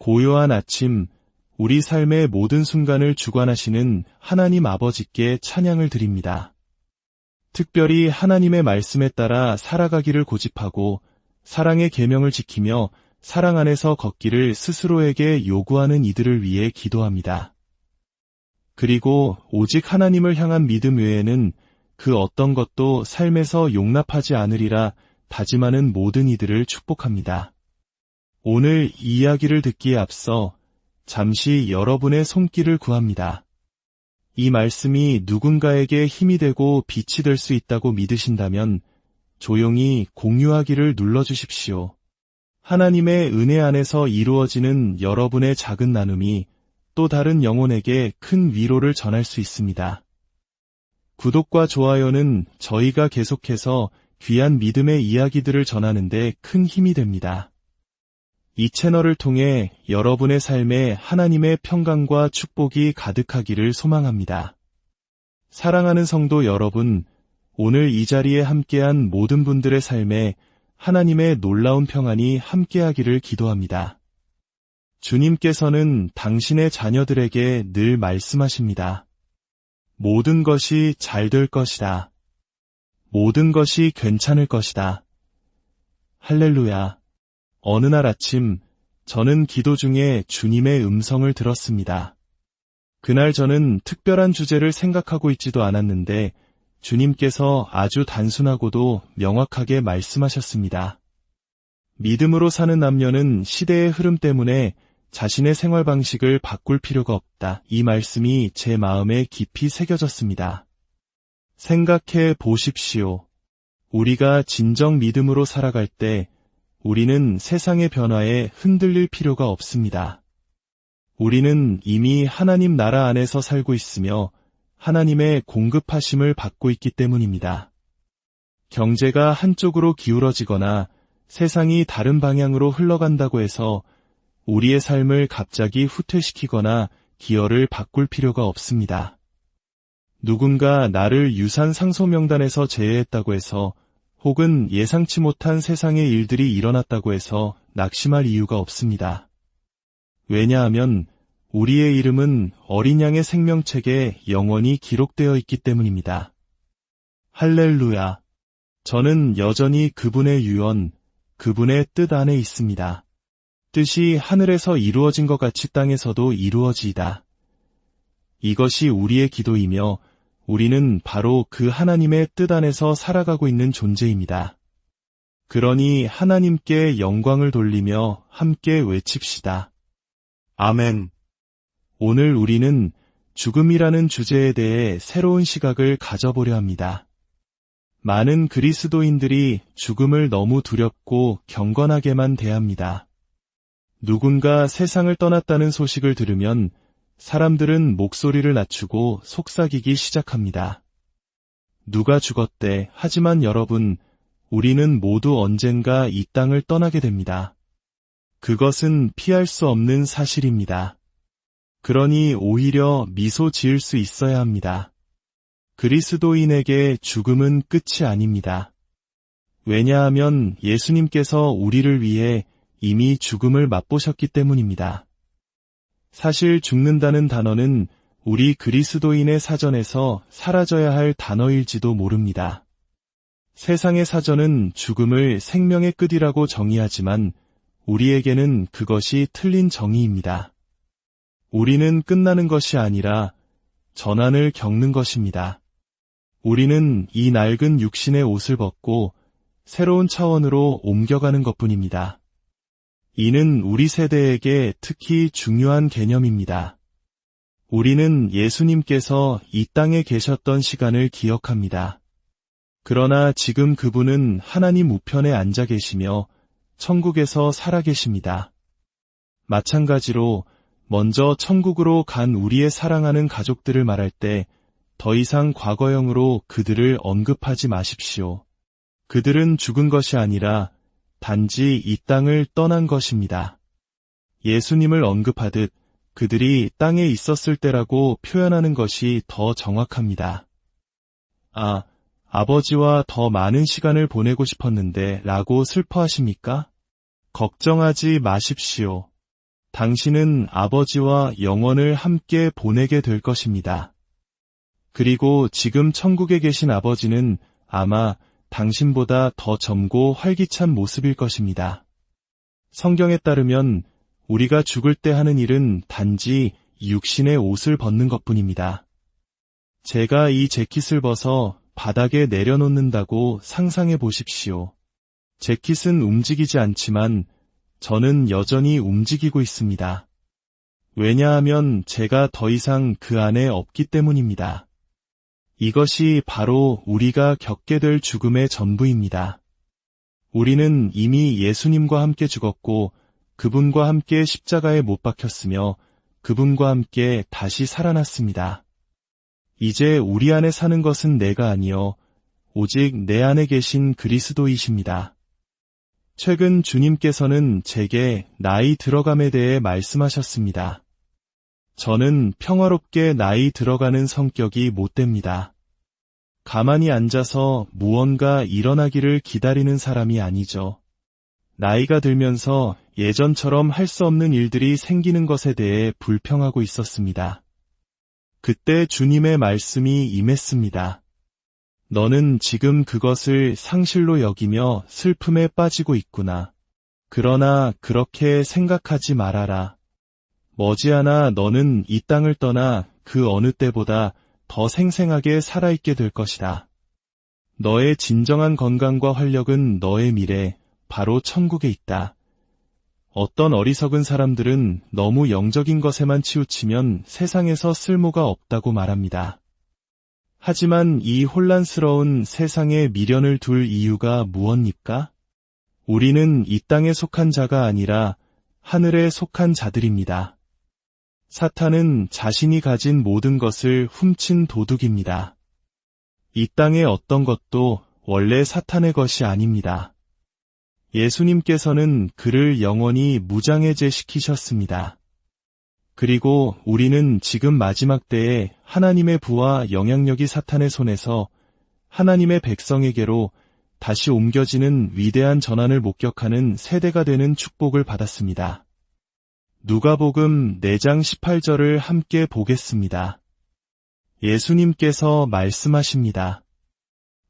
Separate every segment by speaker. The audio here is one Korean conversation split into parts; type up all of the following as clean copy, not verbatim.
Speaker 1: 고요한 아침, 우리 삶의 모든 순간을 주관하시는 하나님 아버지께 찬양을 드립니다. 특별히 하나님의 말씀에 따라 살아가기를 고집하고 사랑의 계명을 지키며 사랑 안에서 걷기를 스스로에게 요구하는 이들을 위해 기도합니다. 그리고 오직 하나님을 향한 믿음 외에는 그 어떤 것도 삶에서 용납하지 않으리라 다짐하는 모든 이들을 축복합니다. 오늘 이 이야기를 듣기에 앞서 잠시 여러분의 손길을 구합니다. 이 말씀이 누군가에게 힘이 되고 빛이 될 수 있다고 믿으신다면 조용히 공유하기를 눌러주십시오. 하나님의 은혜 안에서 이루어지는 여러분의 작은 나눔이 또 다른 영혼에게 큰 위로를 전할 수 있습니다. 구독과 좋아요는 저희가 계속해서 귀한 믿음의 이야기들을 전하는 데 큰 힘이 됩니다. 이 채널을 통해 여러분의 삶에 하나님의 평강과 축복이 가득하기를 소망합니다. 사랑하는 성도 여러분, 오늘 이 자리에 함께한 모든 분들의 삶에 하나님의 놀라운 평안이 함께하기를 기도합니다. 주님께서는 당신의 자녀들에게 늘 말씀하십니다. 모든 것이 잘 될 것이다. 모든 것이 괜찮을 것이다. 할렐루야. 어느 날 아침, 저는 기도 중에 주님의 음성을 들었습니다. 그날 저는 특별한 주제를 생각하고 있지도 않았는데 주님께서 아주 단순하고도 명확하게 말씀하셨습니다. 믿음으로 사는 남녀는 시대의 흐름 때문에 자신의 생활 방식을 바꿀 필요가 없다. 이 말씀이 제 마음에 깊이 새겨졌습니다. 생각해 보십시오. 우리가 진정 믿음으로 살아갈 때 우리는 세상의 변화에 흔들릴 필요가 없습니다. 우리는 이미 하나님 나라 안에서 살고 있으며 하나님의 공급하심을 받고 있기 때문입니다. 경제가 한쪽으로 기울어지거나 세상이 다른 방향으로 흘러간다고 해서 우리의 삶을 갑자기 후퇴시키거나 기여를 바꿀 필요가 없습니다. 누군가 나를 유산 상속 명단에서 제외했다고 해서 혹은 예상치 못한 세상의 일들이 일어났다고 해서 낙심할 이유가 없습니다. 왜냐하면 우리의 이름은 어린 양의 생명책에 영원히 기록되어 있기 때문입니다. 할렐루야. 저는 여전히 그분의 유언, 그분의 뜻 안에 있습니다. 뜻이 하늘에서 이루어진 것 같이 땅에서도 이루어지이다. 이것이 우리의 기도이며 우리는 바로 그 하나님의 뜻 안에서 살아가고 있는 존재입니다. 그러니 하나님께 영광을 돌리며 함께 외칩시다. 아멘. 오늘 우리는 죽음이라는 주제에 대해 새로운 시각을 가져보려 합니다. 많은 그리스도인들이 죽음을 너무 두렵고 경건하게만 대합니다. 누군가 세상을 떠났다는 소식을 들으면 사람들은 목소리를 낮추고 속삭이기 시작합니다. 누가 죽었대. 하지만 여러분, 우리는 모두 언젠가 이 땅을 떠나게 됩니다. 그것은 피할 수 없는 사실입니다. 그러니 오히려 미소 지을 수 있어야 합니다. 그리스도인에게 죽음은 끝이 아닙니다. 왜냐하면 예수님께서 우리를 위해 이미 죽음을 맛보셨기 때문입니다. 사실 죽는다는 단어는 우리 그리스도인의 사전에서 사라져야 할 단어일지도 모릅니다. 세상의 사전은 죽음을 생명의 끝이라고 정의하지만 우리에게는 그것이 틀린 정의입니다. 우리는 끝나는 것이 아니라 전환을 겪는 것입니다. 우리는 이 낡은 육신의 옷을 벗고 새로운 차원으로 옮겨가는 것뿐입니다. 이는 우리 세대에게 특히 중요한 개념입니다. 우리는 예수님께서 이 땅에 계셨던 시간을 기억합니다. 그러나 지금 그분은 하나님 우편에 앉아 계시며 천국에서 살아계십니다. 마찬가지로 먼저 천국으로 간 우리의 사랑하는 가족들을 말할 때 더 이상 과거형으로 그들을 언급하지 마십시오. 그들은 죽은 것이 아니라 단지 이 땅을 떠난 것입니다. 예수님을 언급하듯 그들이 땅에 있었을 때라고 표현하는 것이 더 정확합니다. 아버지와 더 많은 시간을 보내고 싶었는데 라고 슬퍼하십니까? 걱정하지 마십시오. 당신은 아버지와 영원을 함께 보내게 될 것입니다. 그리고 지금 천국에 계신 아버지는 아마 당신보다 더 젊고 활기찬 모습일 것입니다. 성경에 따르면 우리가 죽을 때 하는 일은 단지 육신의 옷을 벗는 것뿐입니다. 제가 이 재킷을 벗어 바닥에 내려놓는다고 상상해 보십시오. 재킷은 움직이지 않지만 저는 여전히 움직이고 있습니다. 왜냐하면 제가 더 이상 그 안에 없기 때문입니다. 이것이 바로 우리가 겪게 될 죽음의 전부입니다. 우리는 이미 예수님과 함께 죽었고 그분과 함께 십자가에 못 박혔으며 그분과 함께 다시 살아났습니다. 이제 우리 안에 사는 것은 내가 아니요 오직 내 안에 계신 그리스도이십니다. 최근 주님께서는 제게 나이 들어감에 대해 말씀하셨습니다. 저는 평화롭게 나이 들어가는 성격이 못 됩니다. 가만히 앉아서 무언가 일어나기를 기다리는 사람이 아니죠. 나이가 들면서 예전처럼 할 수 없는 일들이 생기는 것에 대해 불평하고 있었습니다. 그때 주님의 말씀이 임했습니다. 너는 지금 그것을 상실로 여기며 슬픔에 빠지고 있구나. 그러나 그렇게 생각하지 말아라. 머지않아 너는 이 땅을 떠나 그 어느 때보다 더 생생하게 살아있게 될 것이다. 너의 진정한 건강과 활력은 너의 미래, 바로 천국에 있다. 어떤 어리석은 사람들은 너무 영적인 것에만 치우치면 세상에서 쓸모가 없다고 말합니다. 하지만 이 혼란스러운 세상에 미련을 둘 이유가 무엇입니까? 우리는 이 땅에 속한 자가 아니라 하늘에 속한 자들입니다. 사탄은 자신이 가진 모든 것을 훔친 도둑입니다. 이 땅의 어떤 것도 원래 사탄의 것이 아닙니다. 예수님께서는 그를 영원히 무장해제시키셨습니다. 그리고 우리는 지금 마지막 때에 하나님의 부와 영향력이 사탄의 손에서 하나님의 백성에게로 다시 옮겨지는 위대한 전환을 목격하는 세대가 되는 축복을 받았습니다. 누가복음 4장 18절을 함께 보겠습니다. 예수님께서 말씀하십니다.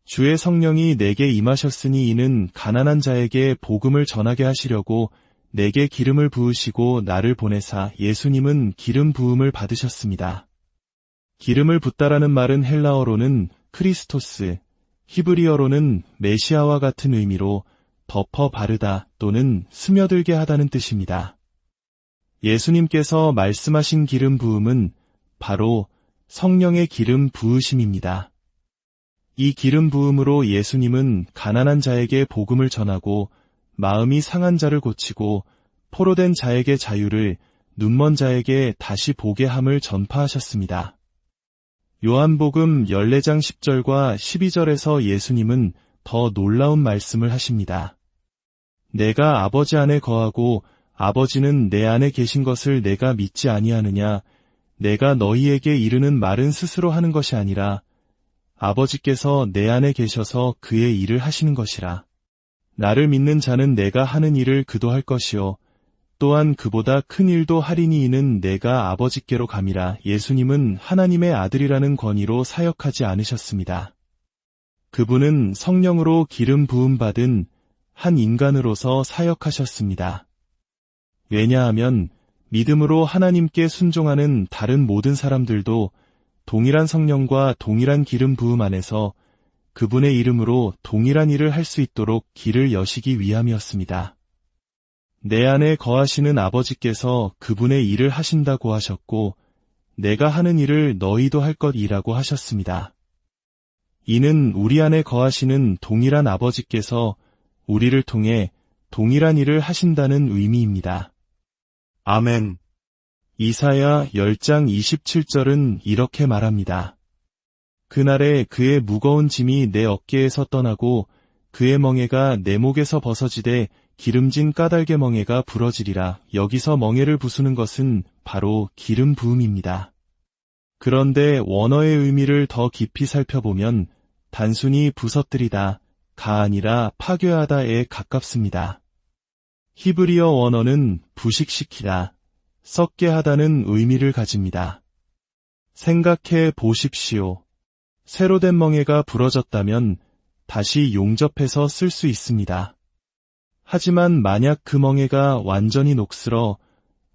Speaker 1: 주의 성령이 내게 임하셨으니 이는 가난한 자에게 복음을 전하게 하시려고 내게 기름을 부으시고 나를 보내사. 예수님은 기름 부음을 받으셨습니다. 기름을 붓다라는 말은 헬라어로는 크리스토스, 히브리어로는 메시아와 같은 의미로 덮어 바르다 또는 스며들게 하다는 뜻입니다. 예수님께서 말씀하신 기름 부음은 바로 성령의 기름 부으심입니다. 이 기름 부음으로 예수님은 가난한 자에게 복음을 전하고 마음이 상한 자를 고치고 포로된 자에게 자유를, 눈먼 자에게 다시 보게 함을 전파하셨습니다. 요한복음 14장 10절과 12절에서 예수님은 더 놀라운 말씀을 하십니다. 내가 아버지 안에 거하고 아버지는 내 안에 계신 것을 내가 믿지 아니하느냐? 내가 너희에게 이르는 말은 스스로 하는 것이 아니라 아버지께서 내 안에 계셔서 그의 일을 하시는 것이라. 나를 믿는 자는 내가 하는 일을 그도 할 것이요 또한 그보다 큰 일도 하리니 이는 내가 아버지께로 감이라. 예수님은 하나님의 아들이라는 권위로 사역하지 않으셨습니다. 그분은 성령으로 기름 부음 받은 한 인간으로서 사역하셨습니다. 왜냐하면 믿음으로 하나님께 순종하는 다른 모든 사람들도 동일한 성령과 동일한 기름 부음 안에서 그분의 이름으로 동일한 일을 할 수 있도록 길을 여시기 위함이었습니다. 내 안에 거하시는 아버지께서 그분의 일을 하신다고 하셨고 내가 하는 일을 너희도 할 것이라고 하셨습니다. 이는 우리 안에 거하시는 동일한 아버지께서 우리를 통해 동일한 일을 하신다는 의미입니다. 아멘. 이사야 10장 27절은 이렇게 말합니다. 그날에 그의 무거운 짐이 내 어깨에서 떠나고 그의 멍에가 내 목에서 벗어지되 기름진 까닭의 멍에가 부러지리라. 여기서 멍에를 부수는 것은 바로 기름 부음입니다. 그런데 원어의 의미를 더 깊이 살펴보면 단순히 부서뜨리다, 가 아니라 파괴하다에 가깝습니다. 히브리어 원어는 부식시키다, 썩게 하다는 의미를 가집니다. 생각해 보십시오. 새로 된 멍에가 부러졌다면 다시 용접해서 쓸 수 있습니다. 하지만 만약 그 멍에가 완전히 녹슬어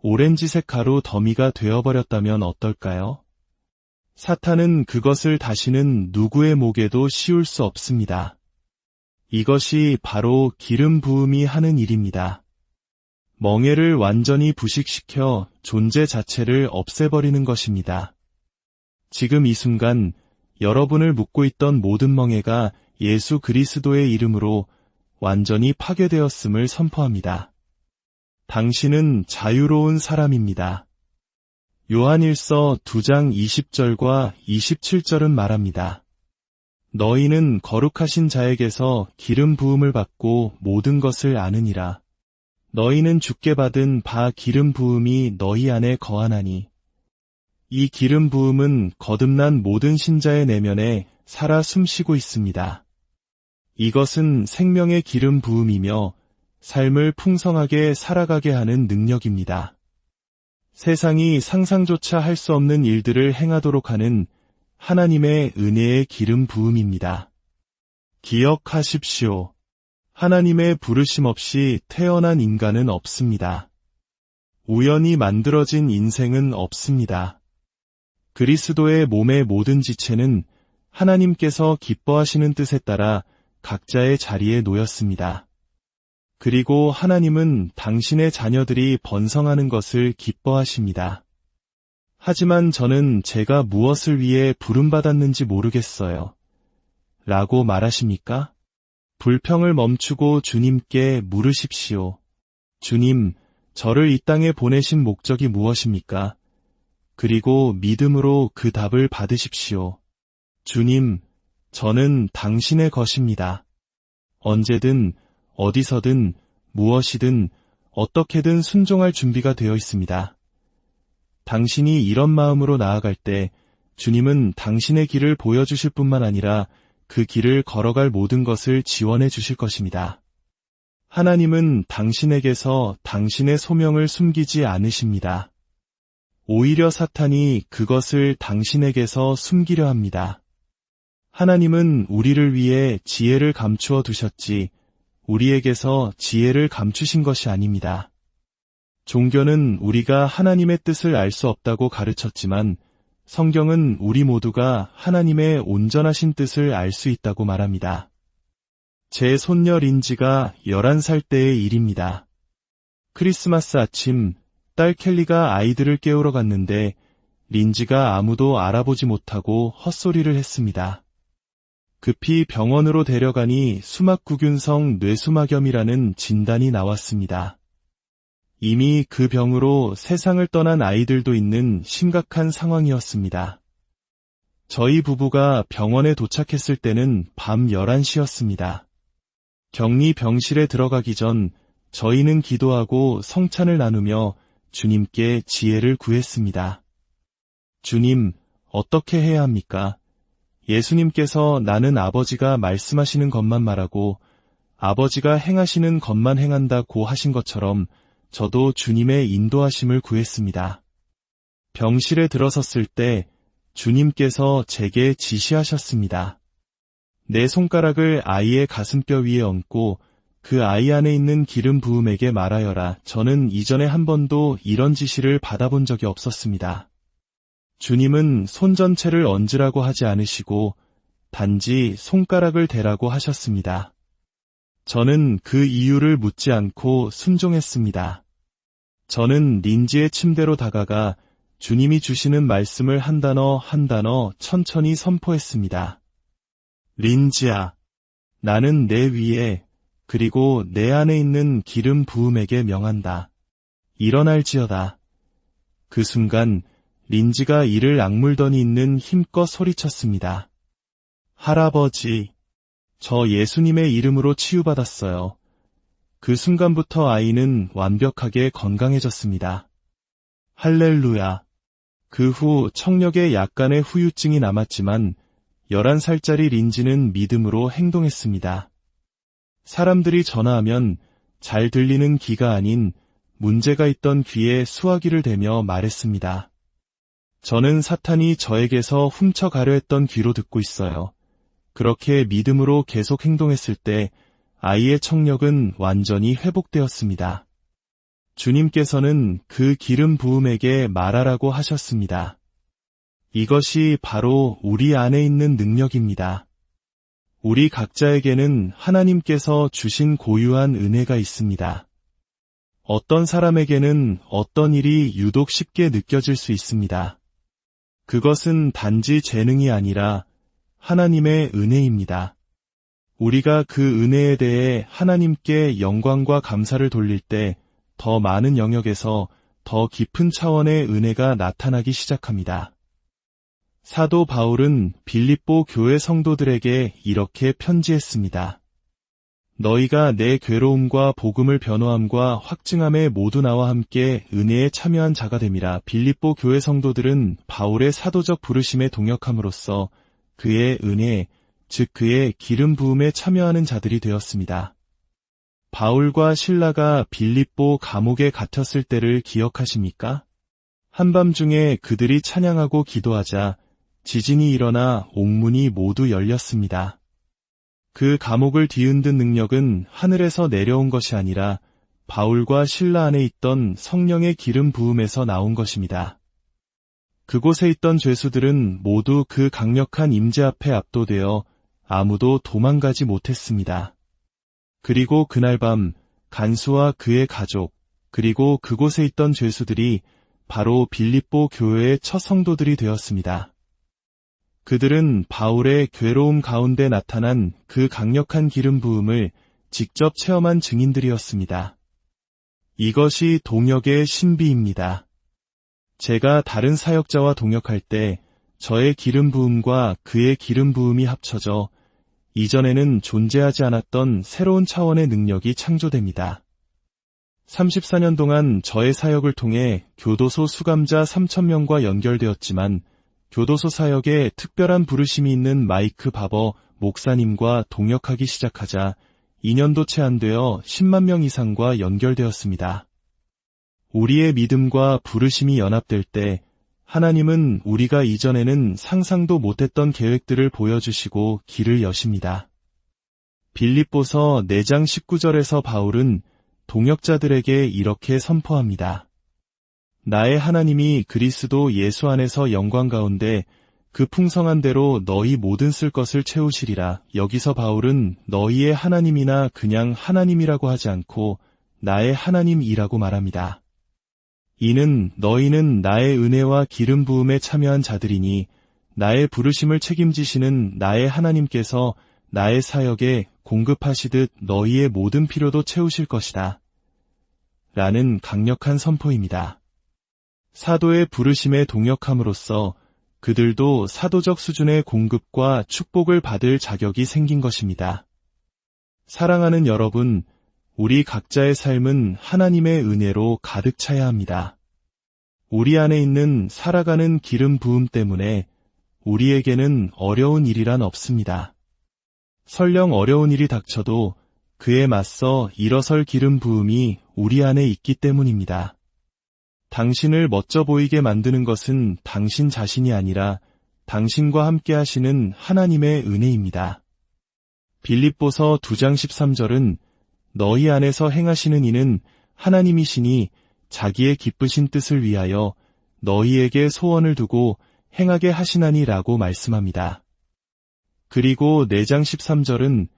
Speaker 1: 오렌지색 가루 더미가 되어버렸다면 어떨까요? 사탄은 그것을 다시는 누구의 목에도 씌울 수 없습니다. 이것이 바로 기름 부음이 하는 일입니다. 멍에를 완전히 부식시켜 존재 자체를 없애버리는 것입니다. 지금 이 순간 여러분을 묶고 있던 모든 멍에가 예수 그리스도의 이름으로 완전히 파괴되었음을 선포합니다. 당신은 자유로운 사람입니다. 요한일서 2장 20절과 27절은 말합니다. 너희는 거룩하신 자에게서 기름 부음을 받고 모든 것을 아느니라. 너희는 주께 받은 바 기름 부음이 너희 안에 거하나니. 이 기름 부음은 거듭난 모든 신자의 내면에 살아 숨쉬고 있습니다. 이것은 생명의 기름 부음이며 삶을 풍성하게 살아가게 하는 능력입니다. 세상이 상상조차 할 수 없는 일들을 행하도록 하는 하나님의 은혜의 기름 부음입니다. 기억하십시오. 하나님의 부르심 없이 태어난 인간은 없습니다. 우연히 만들어진 인생은 없습니다. 그리스도의 몸의 모든 지체는 하나님께서 기뻐하시는 뜻에 따라 각자의 자리에 놓였습니다. 그리고 하나님은 당신의 자녀들이 번성하는 것을 기뻐하십니다. 하지만 저는 제가 무엇을 위해 부름받았는지 모르겠어요. 라고 말하십니까? 불평을 멈추고 주님께 물으십시오. 주님, 저를 이 땅에 보내신 목적이 무엇입니까? 그리고 믿음으로 그 답을 받으십시오. 주님, 저는 당신의 것입니다. 언제든, 어디서든, 무엇이든, 어떻게든 순종할 준비가 되어 있습니다. 당신이 이런 마음으로 나아갈 때 주님은 당신의 길을 보여주실 뿐만 아니라 그 길을 걸어갈 모든 것을 지원해 주실 것입니다. 하나님은 당신에게서 당신의 소명을 숨기지 않으십니다. 오히려 사탄이 그것을 당신에게서 숨기려 합니다. 하나님은 우리를 위해 지혜를 감추어 두셨지 우리에게서 지혜를 감추신 것이 아닙니다. 종교는 우리가 하나님의 뜻을 알 수 없다고 가르쳤지만 성경은 우리 모두가 하나님의 온전하신 뜻을 알 수 있다고 말합니다. 제 손녀 린지가 11살 때의 일입니다. 크리스마스 아침 딸 켈리가 아이들을 깨우러 갔는데 린지가 아무도 알아보지 못하고 헛소리를 했습니다. 급히 병원으로 데려가니 수막구균성 뇌수막염이라는 진단이 나왔습니다. 이미 그 병으로 세상을 떠난 아이들도 있는 심각한 상황이었습니다. 저희 부부가 병원에 도착했을 때는 밤 11시였습니다. 격리 병실에 들어가기 전 저희는 기도하고 성찬을 나누며 주님께 지혜를 구했습니다. 주님, 어떻게 해야 합니까? 예수님께서 나는 아버지가 말씀하시는 것만 말하고 아버지가 행하시는 것만 행한다고 하신 것처럼 저도 주님의 인도하심을 구했습니다. 병실에 들어섰을 때 주님께서 제게 지시하셨습니다. 내 손가락을 아이의 가슴뼈 위에 얹고 그 아이 안에 있는 기름 부음에게 말하여라. 저는 이전에 한 번도 이런 지시를 받아본 적이 없었습니다. 주님은 손 전체를 얹으라고 하지 않으시고 단지 손가락을 대라고 하셨습니다. 저는 그 이유를 묻지 않고 순종했습니다. 저는 린지의 침대로 다가가 주님이 주시는 말씀을 한 단어 한 단어 천천히 선포했습니다. 린지야, 나는 내 위에 그리고 내 안에 있는 기름 부음에게 명한다. 일어날지어다. 그 순간 린지가 이를 악물더니 있는 힘껏 소리쳤습니다. 할아버지, 저 예수님의 이름으로 치유받았어요. 그 순간부터 아이는 완벽하게 건강해졌습니다. 할렐루야. 그 후 청력에 약간의 후유증이 남았지만 11살짜리 린지는 믿음으로 행동했습니다. 사람들이 전화하면 잘 들리는 귀가 아닌 문제가 있던 귀에 수화기를 대며 말했습니다. 저는 사탄이 저에게서 훔쳐가려 했던 귀로 듣고 있어요. 그렇게 믿음으로 계속 행동했을 때 아이의 청력은 완전히 회복되었습니다. 주님께서는 그 기름 부음에게 말하라고 하셨습니다. 이것이 바로 우리 안에 있는 능력입니다. 우리 각자에게는 하나님께서 주신 고유한 은혜가 있습니다. 어떤 사람에게는 어떤 일이 유독 쉽게 느껴질 수 있습니다. 그것은 단지 재능이 아니라 하나님의 은혜입니다. 우리가 그 은혜에 대해 하나님께 영광과 감사를 돌릴 때 더 많은 영역에서 더 깊은 차원의 은혜가 나타나기 시작합니다. 사도 바울은 빌립보 교회 성도들에게 이렇게 편지했습니다. 너희가 내 괴로움과 복음을 변호함과 확증함에 모두 나와 함께 은혜에 참여한 자가 됨이라. 빌립보 교회 성도들은 바울의 사도적 부르심에 동역함으로써 그의 은혜, 즉 그의 기름 부음에 참여하는 자들이 되었습니다. 바울과 실라가 빌립보 감옥에 갇혔을 때를 기억하십니까? 한밤중에 그들이 찬양하고 기도하자 지진이 일어나 옥문이 모두 열렸습니다. 그 감옥을 뒤흔든 능력은 하늘에서 내려온 것이 아니라 바울과 실라 안에 있던 성령의 기름 부음에서 나온 것입니다. 그곳에 있던 죄수들은 모두 그 강력한 임재 앞에 압도되어 아무도 도망가지 못했습니다. 그리고 그날 밤 간수와 그의 가족, 그리고 그곳에 있던 죄수들이 바로 빌립보 교회의 첫 성도들이 되었습니다. 그들은 바울의 괴로움 가운데 나타난 그 강력한 기름 부음을 직접 체험한 증인들이었습니다. 이것이 동역의 신비입니다. 제가 다른 사역자와 동역할 때 저의 기름 부음과 그의 기름 부음이 합쳐져 이전에는 존재하지 않았던 새로운 차원의 능력이 창조됩니다. 34년 동안 저의 사역을 통해 교도소 수감자 3,000명과 연결되었지만 교도소 사역에 특별한 부르심이 있는 마이크 바버 목사님과 동역하기 시작하자 2년도 채 안 되어 10만 명 이상과 연결되었습니다. 우리의 믿음과 부르심이 연합될 때 하나님은 우리가 이전에는 상상도 못했던 계획들을 보여주시고 길을 여십니다. 빌립보서 4장 19절에서 바울은 동역자들에게 이렇게 선포합니다. 나의 하나님이 그리스도 예수 안에서 영광 가운데 그 풍성한 대로 너희 모든 쓸 것을 채우시리라. 여기서 바울은 너희의 하나님이나 그냥 하나님이라고 하지 않고 나의 하나님이라고 말합니다. 이는 너희는 나의 은혜와 기름 부음에 참여한 자들이니 나의 부르심을 책임지시는 나의 하나님께서 나의 사역에 공급하시듯 너희의 모든 필요도 채우실 것이다. 라는 강력한 선포입니다. 사도의 부르심에 동역함으로써 그들도 사도적 수준의 공급과 축복을 받을 자격이 생긴 것입니다. 사랑하는 여러분, 우리 각자의 삶은 하나님의 은혜로 가득 차야 합니다. 우리 안에 있는 살아가는 기름 부음 때문에 우리에게는 어려운 일이란 없습니다. 설령 어려운 일이 닥쳐도 그에 맞서 일어설 기름 부음이 우리 안에 있기 때문입니다. 당신을 멋져 보이게 만드는 것은 당신 자신이 아니라 당신과 함께 하시는 하나님의 은혜입니다. 빌립보서 2장 13절은 너희 안에서 행하시는 이는 하나님이시니 자기의 기쁘신 뜻을 위하여 너희에게 소원을 두고 행하게 하시나니라고 말씀합니다. 그리고 4장 13절은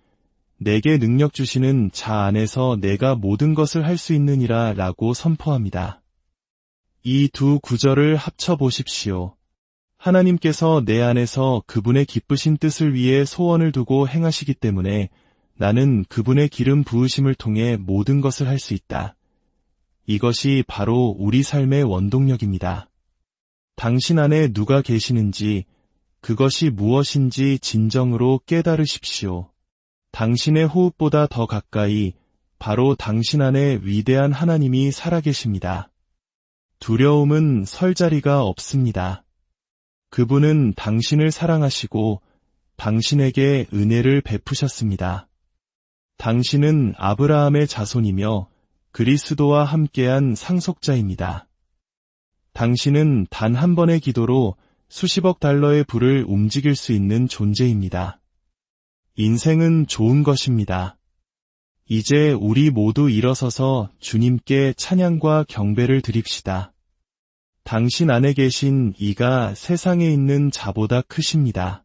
Speaker 1: 내게 능력 주시는 자 안에서 내가 모든 것을 할 수 있느니라 라고 선포합니다. 이 두 구절을 합쳐보십시오. 하나님께서 내 안에서 그분의 기쁘신 뜻을 위해 소원을 두고 행하시기 때문에 나는 그분의 기름 부으심을 통해 모든 것을 할 수 있다. 이것이 바로 우리 삶의 원동력입니다. 당신 안에 누가 계시는지, 그것이 무엇인지 진정으로 깨달으십시오. 당신의 호흡보다 더 가까이 바로 당신 안에 위대한 하나님이 살아계십니다. 두려움은 설 자리가 없습니다. 그분은 당신을 사랑하시고 당신에게 은혜를 베푸셨습니다. 당신은 아브라함의 자손이며 그리스도와 함께한 상속자입니다. 당신은 단 한 번의 기도로 수십억 달러의 부를 움직일 수 있는 존재입니다. 인생은 좋은 것입니다. 이제 우리 모두 일어서서 주님께 찬양과 경배를 드립시다. 당신 안에 계신 이가 세상에 있는 자보다 크십니다.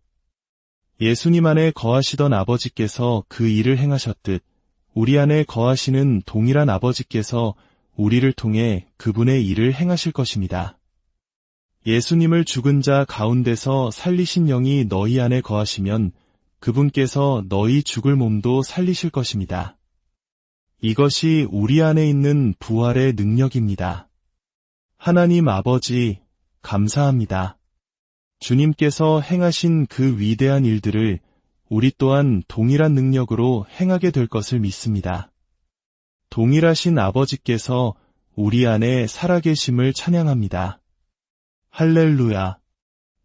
Speaker 1: 예수님 안에 거하시던 아버지께서 그 일을 행하셨듯 우리 안에 거하시는 동일한 아버지께서 우리를 통해 그분의 일을 행하실 것입니다. 예수님을 죽은 자 가운데서 살리신 영이 너희 안에 거하시면 그분께서 너희 죽을 몸도 살리실 것입니다. 이것이 우리 안에 있는 부활의 능력입니다. 하나님 아버지, 감사합니다. 주님께서 행하신 그 위대한 일들을 우리 또한 동일한 능력으로 행하게 될 것을 믿습니다. 동일하신 아버지께서 우리 안에 살아계심을 찬양합니다. 할렐루야.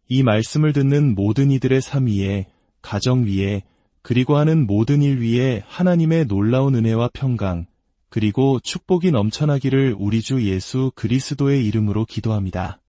Speaker 1: 이 말씀을 듣는 모든 이들의 삶 위에, 가정 위에, 그리고 하는 모든 일 위에 하나님의 놀라운 은혜와 평강, 그리고 축복이 넘쳐나기를 우리 주 예수 그리스도의 이름으로 기도합니다.